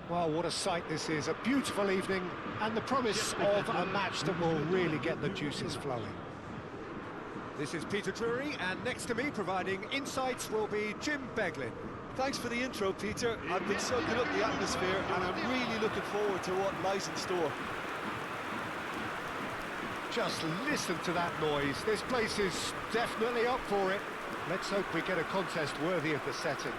Well, what a sight this is. A beautiful evening and the promise of a match that will really get the juices flowing. This is Peter Drury, and next to me providing insights will be Jim Beglin. Thanks for the intro, Peter. I've been soaking up the atmosphere and I'm really looking forward to what lies in store. Just listen to that noise. This place is definitely up for it. Let's hope we get a contest worthy of the setting.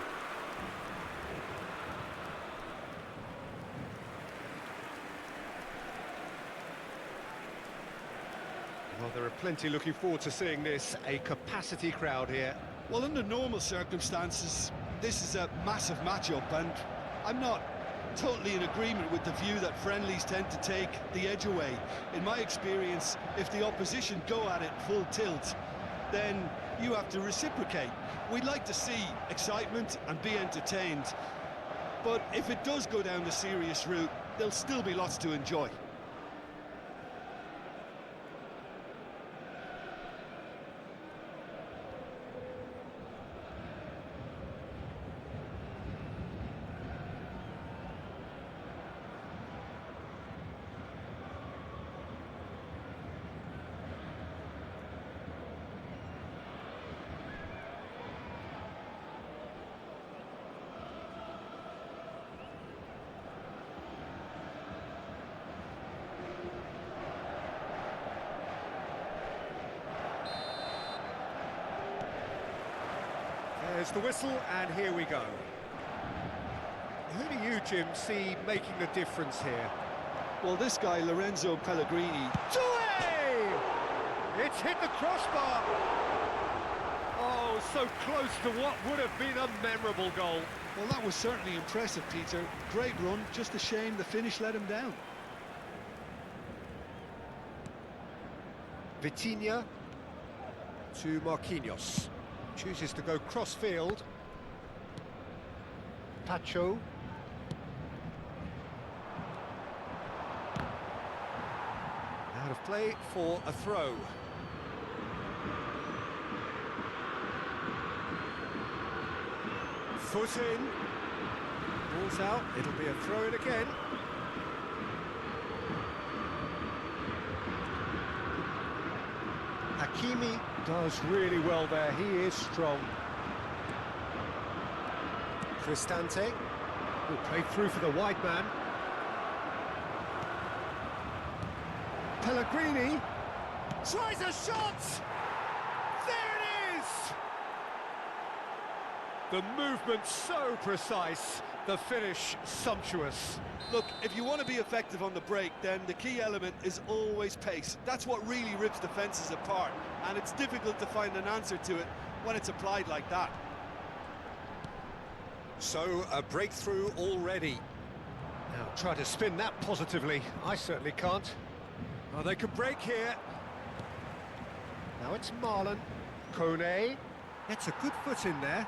Well, there are plenty looking forward to seeing this. A capacity crowd here. Well, under normal circumstances, this is a massive matchup, and I'm not totally in agreement with the view that friendlies tend to take the edge away. In my experience, if the opposition go at it full tilt, then you have to reciprocate. We'd like to see excitement and be entertained, but if it does go down the serious route, there'll still be lots to enjoy. There's the whistle, and here we go. Who do you, Jim, see making the difference here? Well, this guy, Lorenzo Pellegrini. It's hit the crossbar! Oh, so close to what would have been a memorable goal. Well, that was certainly impressive, Peter. Great run, just a shame the finish let him down. Vitinha to Marquinhos. Chooses to go cross-field. Pacho. Out of play for a throw. Foot in. Ball's out. It'll be a throw-in again. Hakimi does really well there. He is strong. Cristante will play through for the wide man. Pellegrini tries a shot! There it is! The movement so precise, the finish sumptuous. Look, if you want to be effective on the break, then the key element is always pace. That's what really rips defences apart, and it's difficult to find an answer to it when it's applied like that. So, a breakthrough already. Now, try to spin that positively. I certainly can't. Oh, they could break here. Now it's Marlon. Kone. It's a good foot in there.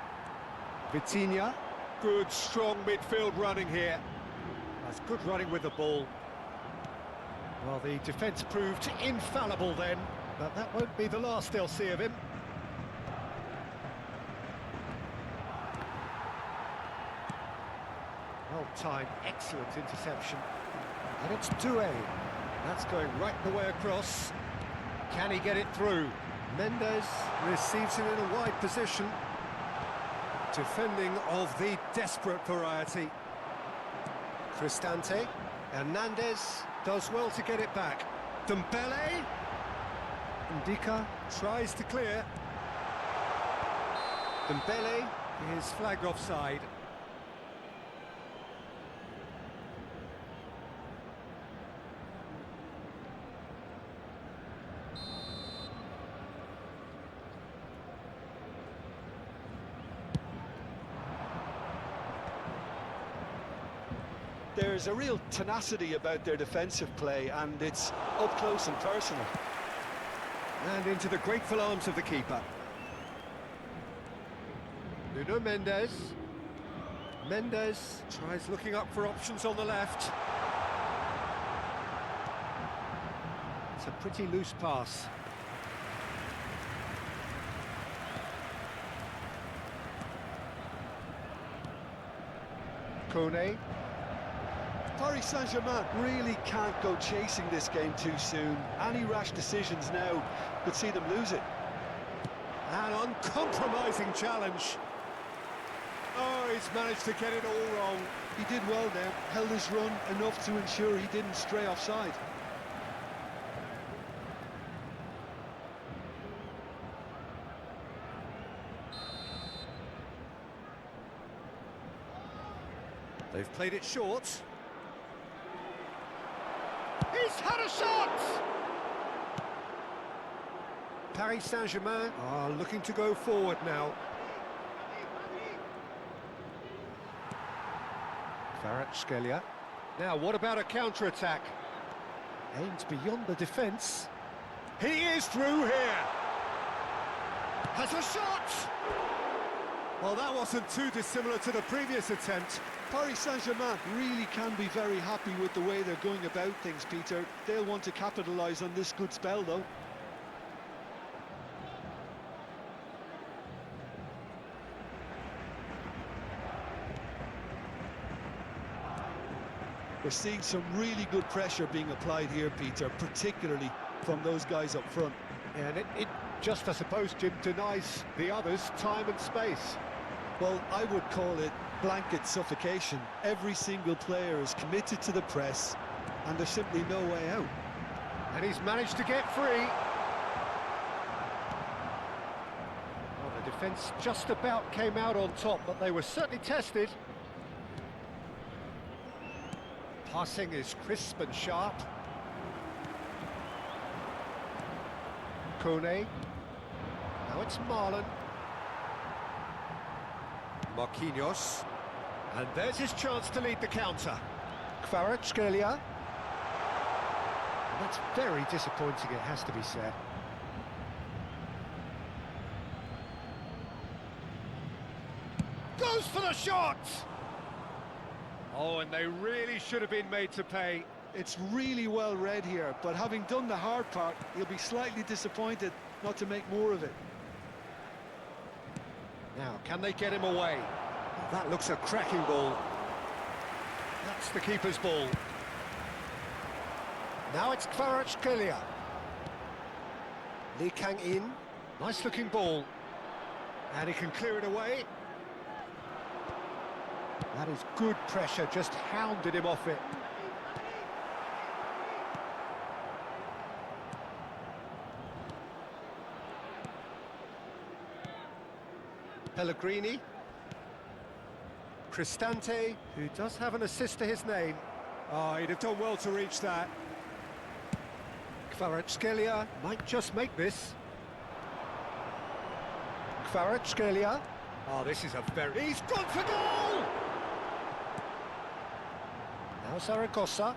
Vitinha. Good, strong midfield running here. That's good running with the ball. Well, the defence proved infallible then, but that won't be the last they'll see of him. Well-timed, excellent interception. And it's Doué. That's going right the way across. Can he get it through? Mendes receives it in a wide position. Defending of the desperate variety. Cristante. Hernandez does well to get it back. Dembele. Ndika tries to clear. Dembele is flagged offside. There's a real tenacity about their defensive play, and it's up close and personal. And into the grateful arms of the keeper. Nuno Mendes. Mendes tries looking up for options on the left. It's a pretty loose pass. Kone. Paris Saint-Germain really can't go chasing this game too soon. Any rash decisions now could see them lose it. An uncompromising challenge. Oh, he's managed to get it all wrong. He did well there, held his run enough to ensure he didn't stray offside. They've played it short. He's had a shot! Paris Saint-Germain are looking to go forward now. Kvaratskhelia. Now, what about a counter-attack? Aimed beyond the defence. He is through here! Has a shot! Well, that wasn't too dissimilar to the previous attempt. Paris Saint-Germain really can be very happy with the way they're going about things, Peter. They'll want to capitalise on this good spell, though. We're seeing some really good pressure being applied here, Peter, particularly from those guys up front. And it just, I suppose, Jim, denies the others time and space. Well, I would call it blanket suffocation. Every single player is committed to the press, and there's simply no way out. And he's managed to get free. Well, the defence just about came out on top, but they were certainly tested. Passing is crisp and sharp. Kone. Now it's Marlon. Marquinhos. And there's his chance to lead the counter. Kvaratskhelia. That's very disappointing, it has to be said. Goes for the shot! Oh, and they really should have been made to pay. It's really well read here, but having done the hard part, he'll be slightly disappointed not to make more of it. Now, can they get him away? That looks a cracking ball. That's the keeper's ball. Now it's Kvaratskhelia. Lee Kang-in. Nice looking ball. And he can clear it away. That is good pressure, just hounded him off it. Pellegrini. Cristante, who does have an assist to his name. Oh, he'd have done well to reach that. Kvaratskhelia might just make this. Kvaratskhelia. Oh, this is a very... He's gone for goal! Now Zaragoza.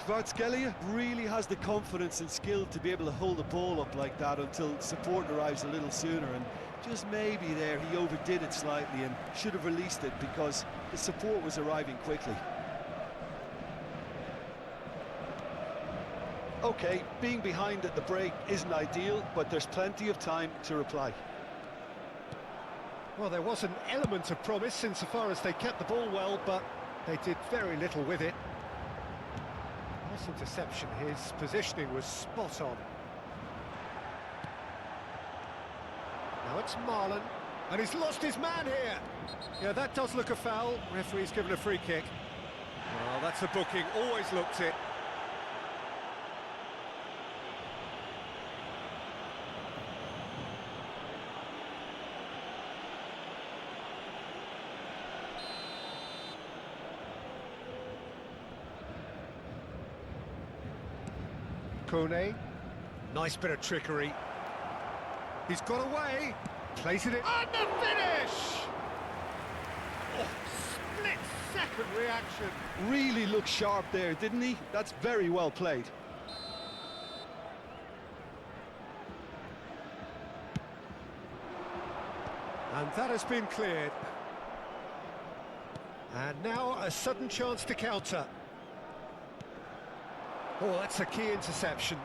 Kvaratskhelia really has the confidence and skill to be able to hold the ball up like that until support arrives a little sooner, and just maybe there he overdid it slightly and should have released it because the support was arriving quickly. Okay, being behind at the break isn't ideal, but there's plenty of time to reply. Well, there was an element of promise insofar as they kept the ball well, but they did very little with it. Nice interception. His positioning was spot on. Now it's Marlon, and he's lost his man here. Yeah, that does look a foul. Referee's given a free kick. Well, that's a booking. Always looked it. Kone. Nice bit of trickery. He's got away. Plays it in. And the finish! Oh, split second significant reaction. Really looked sharp there, didn't he? That's very well played. And that has been cleared. And now a sudden chance to counter. Oh, that's a key interception.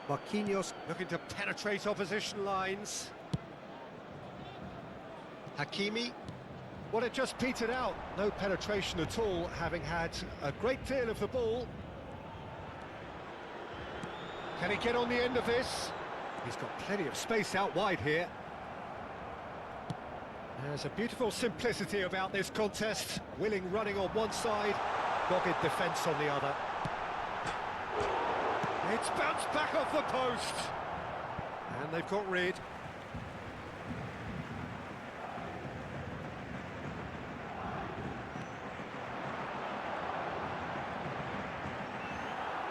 Marquinhos looking to penetrate opposition lines. Hakimi. Well, it just petered out. No penetration at all, having had a great deal of the ball. Can he get on the end of this? He's got plenty of space out wide here. There's a beautiful simplicity about this contest. Willing running on one side, dogged defence on the other. It's bounced back off the post. And they've got rid.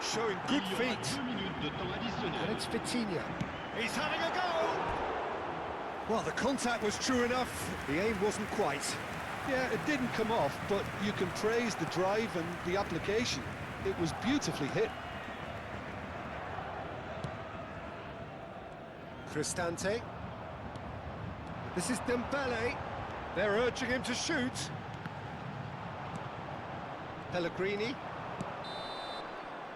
Showing good feet. And it's Vitinha. He's having a go! Well, the contact was true enough. The aim wasn't quite. Yeah, it didn't come off, but you can praise the drive and the application. It was beautifully hit. Cristante. This is Dembele. They're urging him to shoot. Pellegrini.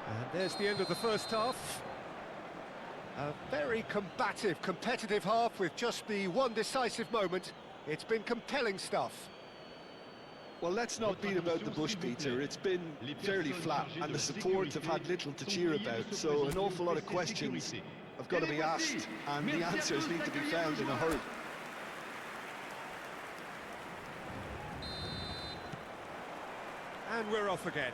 And there's the end of the first half. A very combative, competitive half with just the one decisive moment. It's been compelling stuff. Well, let's not beat about the bush, Peter. It's been fairly flat, and the support have had little to cheer about, so an awful lot of questions have got to be asked, and the answers need to be found in a hurry. And we're off again.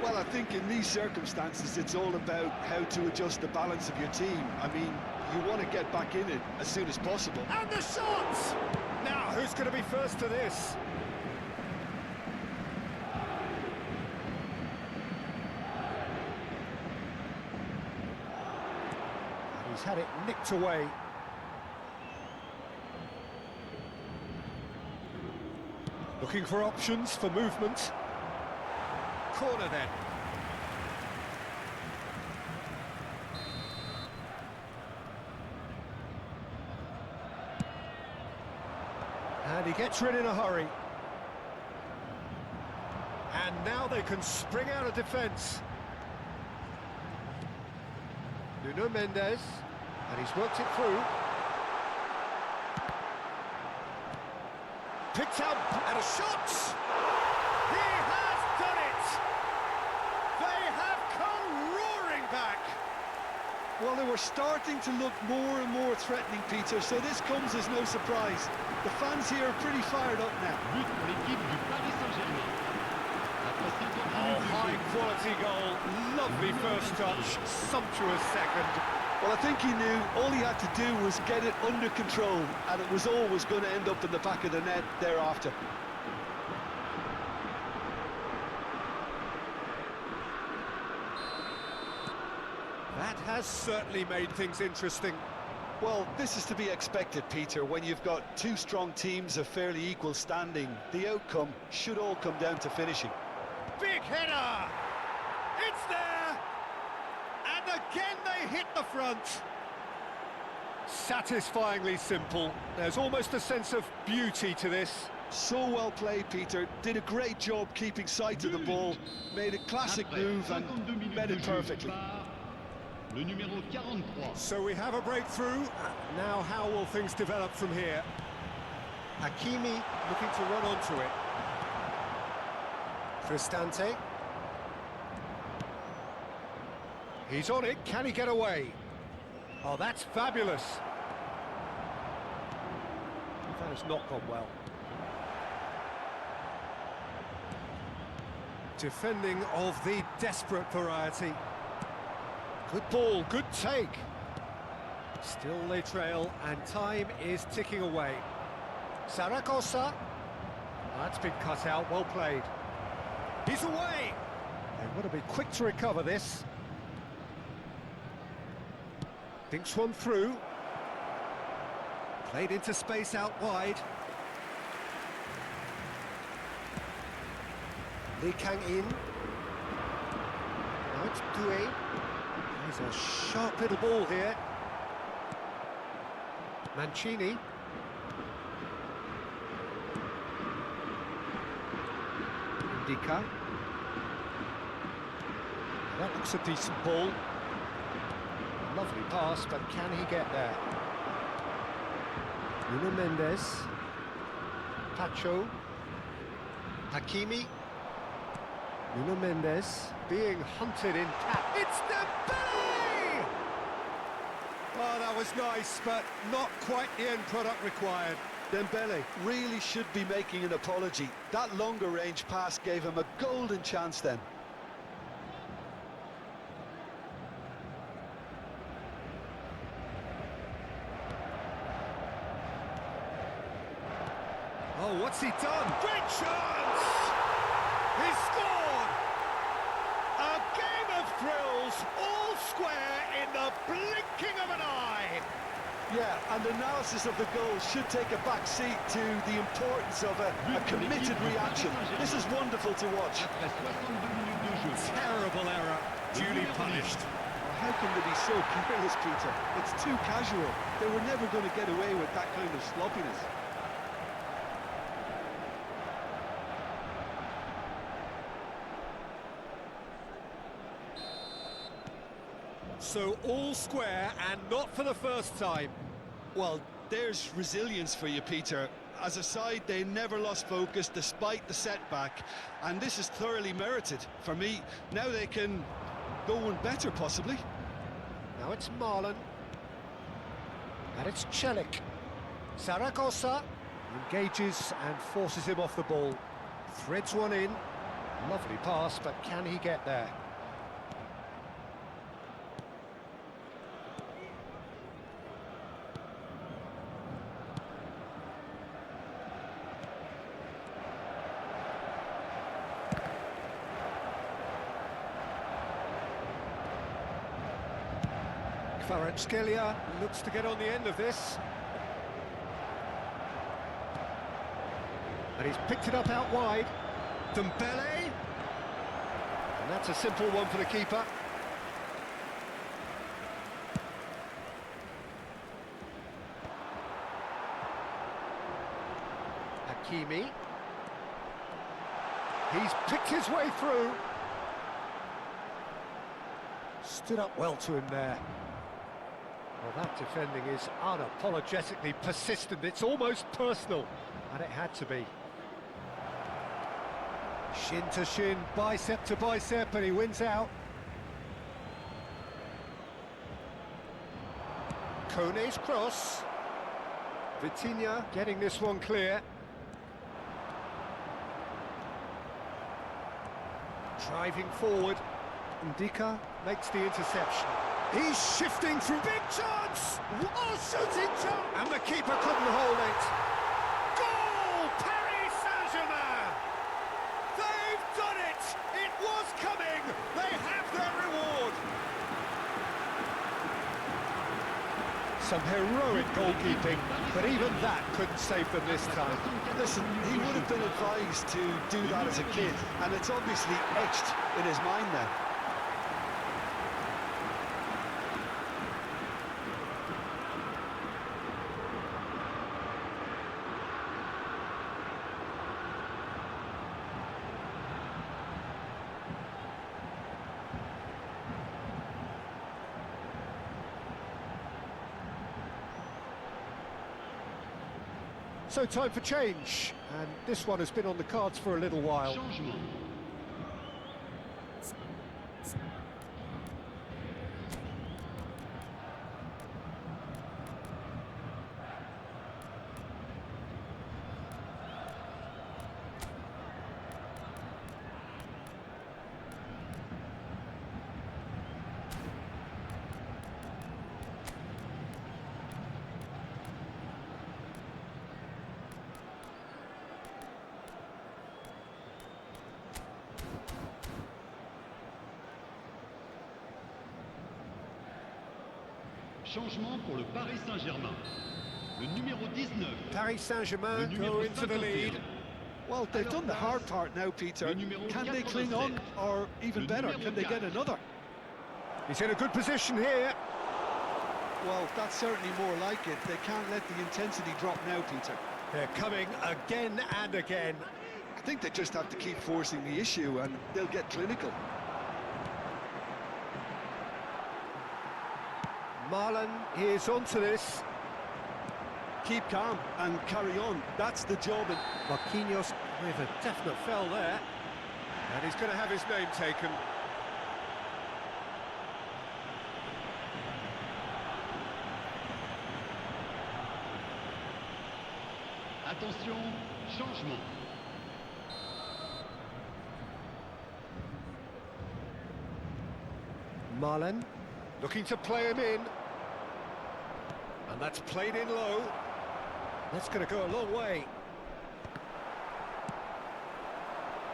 Well, I think in these circumstances, it's all about how to adjust the balance of your team. I mean, you want to get back in it as soon as possible. And the shot! Now, who's going to be first to this? And he's had it nicked away. Looking for options for movement. Corner then. And he gets rid in a hurry. And now they can spring out of defence. Nuno Mendes, and he's worked it through. Picked out, and a shot! He has done it! They have come roaring back! Well, they were starting to look more and more threatening, Peter, so this comes as no surprise. The fans here are pretty fired up now. But pour l'équipe du Paris Saint-Germain. Oh, high-quality goal, lovely first touch, sumptuous second. Well, I think he knew all he had to do was get it under control, and it was always going to end up in the back of the net thereafter. That has certainly made things interesting. Well, this is to be expected, Peter. When you've got two strong teams of fairly equal standing, the outcome should all come down to finishing. Big header! It's there! And again they hit the front. Satisfyingly simple. There's almost a sense of beauty to this. So well played, Peter. Did a great job keeping sight of the ball. Made a classic move and met it perfectly. Le numéro 43. So we have a breakthrough. Now how will things develop from here? Hakimi looking to run onto it. Cristante. He's on it, can he get away? Oh, that's fabulous. That has not gone well. Defending of the desperate variety. Good ball, good take. Still they trail, and time is ticking away. Zaragoza. That's been cut out, well played. He's away! They've got to be quick to recover this. Thinks one through. Played into space out wide. Lee Kang in. Now it's Due. There's a sharp little ball here. Mancini. Indica. That looks a decent ball. Lovely pass, but can he get there? Nuno Mendes. Pacho. Hakimi. Nuno Mendes being hunted in tap. It's Dembele! Oh, that was nice, but not quite the end product required. Dembele really should be making an apology. That longer range pass gave him a golden chance then. Oh, what's he done? Great chance! He scored! A game of thrills, all square in the blinking of an eye! Yeah, and analysis of the goal should take a back seat to the importance of a committed reaction. This is wonderful to watch. Après 62 minutes de jeu. Terrible error, duly punished. How can they be so careless, Peter? It's too casual. They were never going to get away with that kind of sloppiness. So all square and not for the first time. Well, there's resilience for you, Peter. As a side, they never lost focus despite the setback, and this is thoroughly merited. For me, now they can go one better, possibly. Now it's Marlon. And it's Celik. Zaragoza engages and forces him off the ball. Threads one in. Lovely pass, but can he get there? Kvaratskhelia looks to get on the end of this. And he's picked it up out wide. Dembele. And that's a simple one for the keeper. Hakimi. He's picked his way through. Stood up well to him there. Well, that defending is unapologetically persistent. It's almost personal, and it had to be. Shin to shin, bicep to bicep, and he wins out. Kone's cross. Vitinha getting this one clear. Driving forward. Indica makes the interception. He's shifting through. Big chance! Oh, shooting chance! And the keeper couldn't hold it. Goal! Paris Saint-Germain! They've done it! It was coming! They have their reward! Some heroic goalkeeping, but even that couldn't save them this time. Listen, he would have been advised to do that as a kid, and it's obviously etched in his mind now. So time for change, and this one has been on the cards for a little while. Changement. Changement pour le Paris Saint-Germain. Le numéro 19. Paris Saint-Germain Le numéro go into the 51. lead. Well, they've done the hard part now, Peter. Le numéro Can they 87. cling on, or even Le better, numéro can they get 4. another? He's in a good position here. Well, that's certainly more like it. They can't let the intensity drop now, Peter. They're coming again and again. I think they just have to keep forcing the issue and they'll get clinical. Marlon is onto this. Keep calm and carry on. That's the job. Marquinhos with a definite foul there. And he's going to have his name taken. Attention, changement. Marlon looking to play him in. And that's played in low. That's going to go a long way.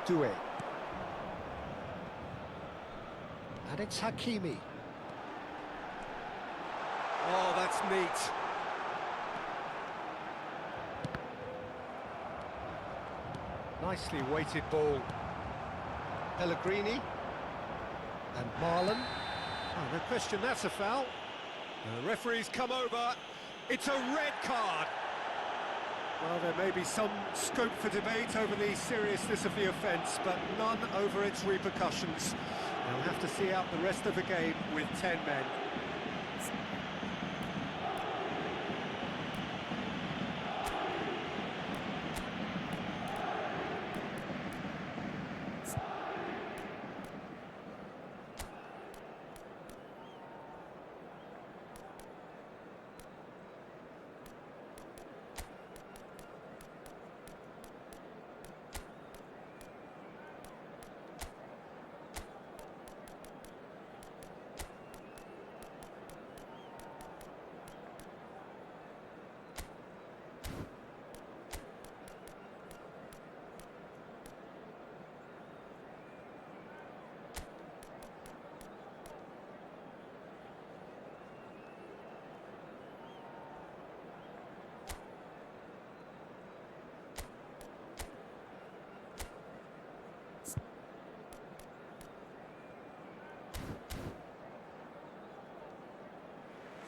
Doué. And it's Hakimi. Oh, that's neat. Nicely weighted ball. Pellegrini. And Marlon. Oh, no question, that's a foul. The referee's come over. It's a red card. Well, there may be some scope for debate over the seriousness of the offence, but none over its repercussions. They'll have to see out the rest of the game with 10 men.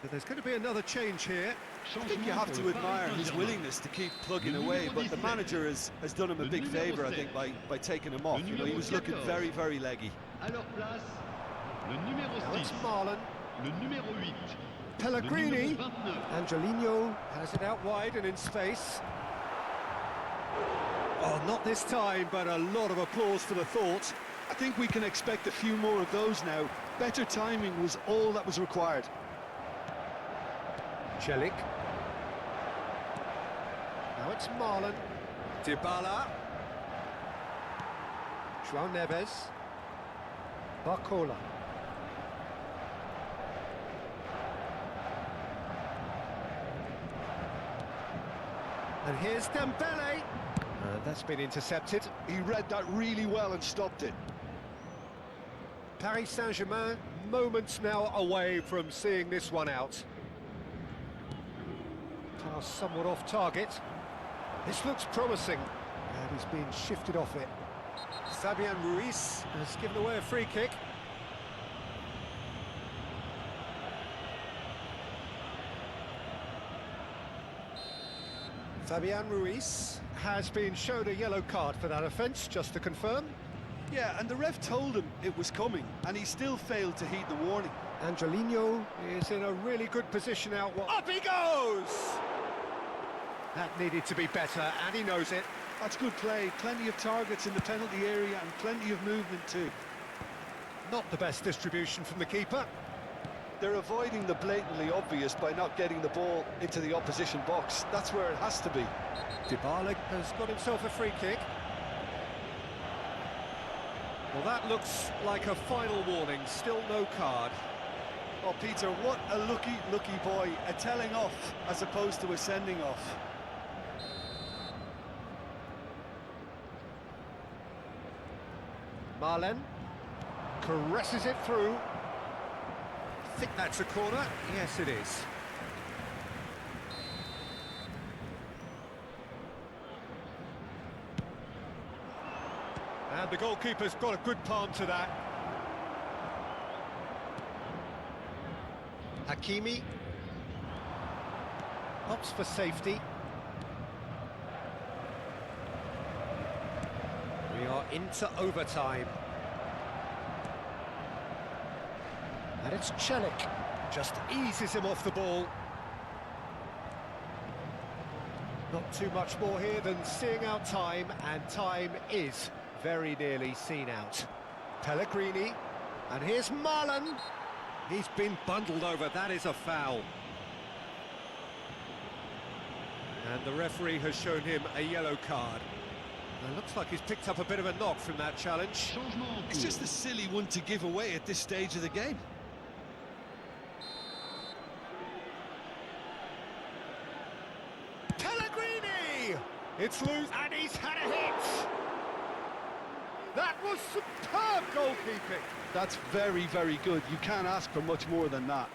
So there's going to be another change here. I think you have to admire his willingness to keep plugging away, but the manager has done him a big favour, I think, by taking him off. You know, he was looking very, very leggy. À leur place, le numéro Now it's 6, Marlon. le numéro 8, Pellegrini. le numéro 29. Angelino has it out wide and in space. Oh, not this time, but a lot of applause for the thought. I think we can expect a few more of those now. Better timing was all that was required. Geelgo. Now it's Marlon. Dybala. João Neves. Barcola. And here's Dembele. That's been intercepted. He read that really well and stopped it. Paris Saint-Germain moments now away from seeing this one out. Pass somewhat off target. This looks promising. And he's been shifted off it. Fabian Ruiz has given away a free kick. Fabian Ruiz has been shown a yellow card for that offence, just to confirm. Yeah, and the ref told him it was coming, and he still failed to heed the warning. Angelino is in a really good position out. Up he goes! That needed to be better, and he knows it. That's good play. Plenty of targets in the penalty area and plenty of movement too. Not the best distribution from the keeper. They're avoiding the blatantly obvious by not getting the ball into the opposition box. That's where it has to be. Dybala has got himself a free kick. Well, that looks like a final warning. Still no card. Oh, Peter, what a lucky boy. A telling off as opposed to a sending off. Marlon caresses it through. I think that's a corner. Yes, it is. And the goalkeeper's got a good palm to that. Hakimi. Opts for safety. We are into overtime. And it's Chelik. Just eases him off the ball. Not too much more here than seeing out time, and time is very nearly seen out. Pellegrini, and here's Marlon. He's been bundled over, that is a foul. And the referee has shown him a yellow card. It looks like he's picked up a bit of a knock from that challenge. Changement en It's cours. just a silly one to give away at this stage of the game. Pellegrini! It's loose, and he's had a hit! That was superb goalkeeping! That's very, very good. You can't ask for much more than that.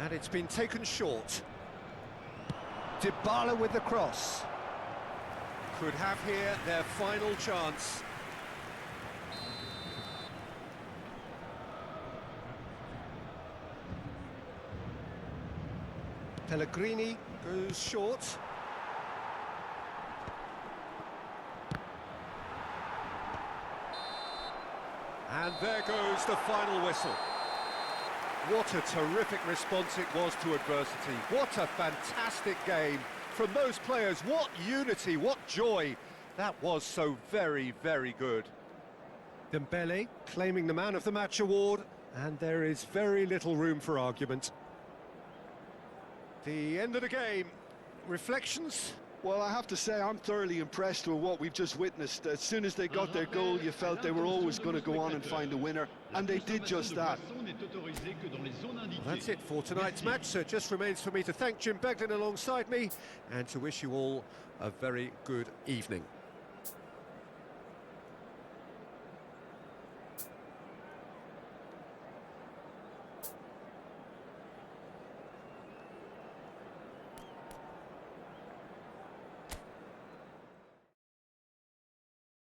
And it's been taken short. Dybala with the cross. Could have here their final chance. Pellegrini. Goes short. And there goes the final whistle. What a terrific response it was to adversity. What a fantastic game from those players. What unity, what joy. That was so very, very good. Dembele claiming the Man of the Match award, and there is very little room for argument. The end of the game. Reflections? Well, I have to say, I'm thoroughly impressed with what we've just witnessed. As soon as they got their goal, you felt they were always going to go on and find a winner, and they did just that. Well, that's it for tonight's match, so it just remains for me to thank Jim Beglin alongside me and to wish you all a very good evening.